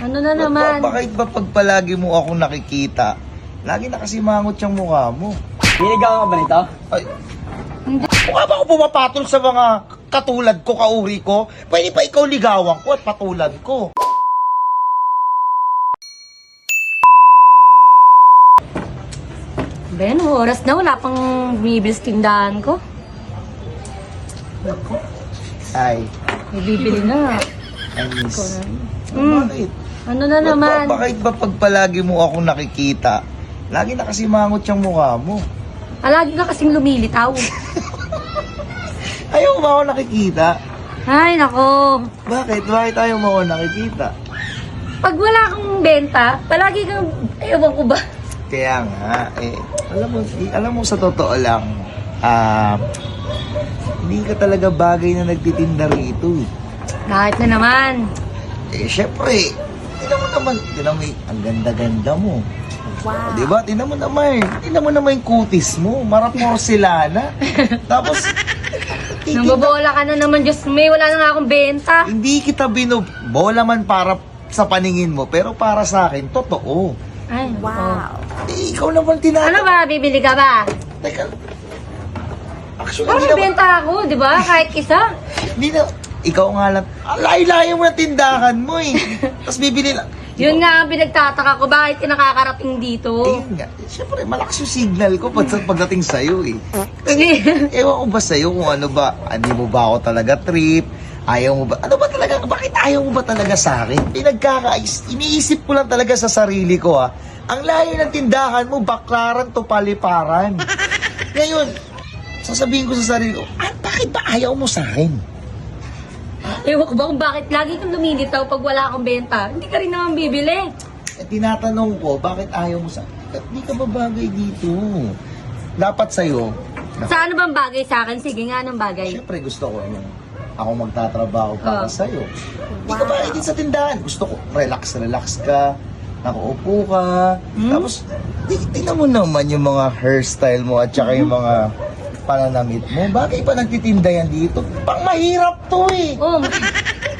Ano na naman? Bakit ba pag palagi mo ako nakikita, lagi nakasimangot yung mukha mo? Niligawan ka ba nito? Ay, mukha ba ako pumapatol sa mga katulad ko, kauri ko? Pwede pa ikaw ligawan ko at patulad ko. Ben, oras na. Wala pang bumibilis tindahan ko. Ay, May bibili na. I miss. Mm. Bakit? Ano na naman? Bakit ba pag palagi mo ako nakikita, lagi nakasimangot yung mukha mo? Lagi ka kasing lumilitaw. Ayaw mo ba ako nakikita? Ay, nako. Bakit? Bakit ayaw mo ako nakikita? Pag wala kang benta, palagi kang, ewan ko ba? Kaya nga, alam mo sa totoo lang, hindi ka talaga bagay na nagtitinda rito eh. Kahit na naman. Syempre, tinan mo, ang ganda-ganda mo. Wow. Diba? Tinan mo naman yung kutis mo, marap porcelana. Tapos, Nambobola ka na naman, Diyos may, wala na nga akong benta. hindi kita bola man para sa paningin mo, pero para sa akin, totoo. Ay, wow. Ikaw naman Ano ba, bibili ka ba? Teka, actually, Parang may benta ako, di ba? Kahit isa. Hindi na, ikaw nga lang, layo-layo mo na tindahan mo eh. Tapos bibili lang. Yun nga ang pinagtataka ko, bakit ka nakakarating dito? Yun nga, siyempre malakas yung signal ko pagdating sa'yo eh. Ewan ko ba sa'yo kung ano ba, hindi mo ba ako talaga trip? Ayaw mo ba? Ano ba talaga? Bakit ayaw mo ba talaga sa akin? Iniisip ko lang talaga sa sarili ko ha. Ang layo ng tindahan mo, baklaran to paliparan. Ngayon, sasabihin ko sa sarili ko, bakit ba ayaw mo sa akin? Ewan ko ba kung bakit lagi kang lumilitaw pag wala akong benta? Hindi ka rin naman bibili. Tinatanong ko, bakit ayaw mo sa akin? Hindi ka ba bagay dito? Dapat sa'yo, Sa ano bang bagay sa akin? Sige nga, anong bagay? siyempre gusto ko yung ako magtatrabaho para sa'yo. Hindi ka ba din sa tindahan? Gusto ko, relax ka, nakaupo ka. Tapos, tingnan mo naman yung mga hairstyle mo at saka yung mga pananamit mo. Bagay pa nagtitinda yan dito? Pang mahirap to eh. Oh,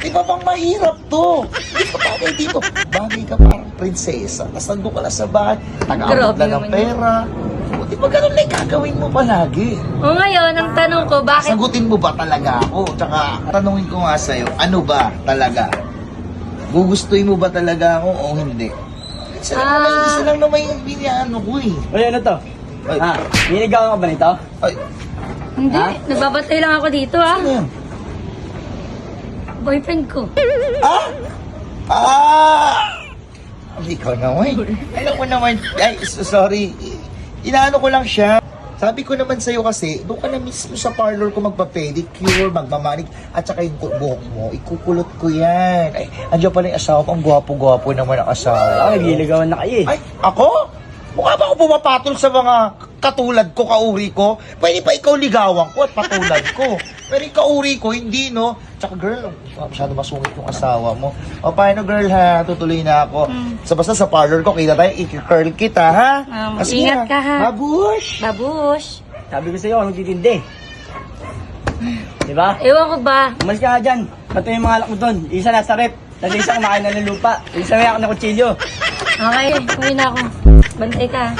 Di ba pang mahirap to? Di ka bagay dito. Bagay ka parang prinsesa. Nasando ka lang sa bahay. Taga-abot Grabe lang ng naman pera. O, di ba ganun na yung gagawin mo palagi? oh ngayon, ang tanong ko, bakit? Sagutin mo ba talaga ako? Tsaka tanungin ko nga sa'yo, ano ba talaga? Gugustuhin mo ba talaga ako o hindi? Isa lang naman yung biniano ko eh. Uy, ano to? Ay. Niligawan ka ba nito? Ay, Hindi, Ha? nagbabatay lang ako dito ah. ano yan? Boyfriend ko. Ikaw naman. Alam ko naman. Ay, sorry. Inaano ko lang siya. Sabi ko naman sa'yo kasi, doon ka na mismo sa parlor ko magpa-pedicure, magmamanik, at saka yung buhok mo, ikukulot ko yan. Ay, andiyan pala yung asawa ko, ang gwapo-gwapo naman ang asawa. Ay, niligawan na kayo eh. Ay, ako? Mukha ba ako pumapatol sa mga katulad ko, kauri ko? Pwede pa ikaw ligawan ko at patulad ko. Pero yung kauri ko, hindi no. Tsaka girl, masyado masungit yung asawa mo. O paano girl ha, tutuloy na ako. Basta sa parlor ko, kita tayo, i-curl kita ha. Kasi Ingat ka ha. Babush! Babush. Sabi ko sa'yo, ano titindi? Diba? Ewan ko ba? Umalis ka nga dyan. Bato yung mga alak mo doon. Isa nasa rep. Tapos isa kumakain na ng lupa. Isa may ako na kutsilyo. Okay, uwi na ako. Bantay ka.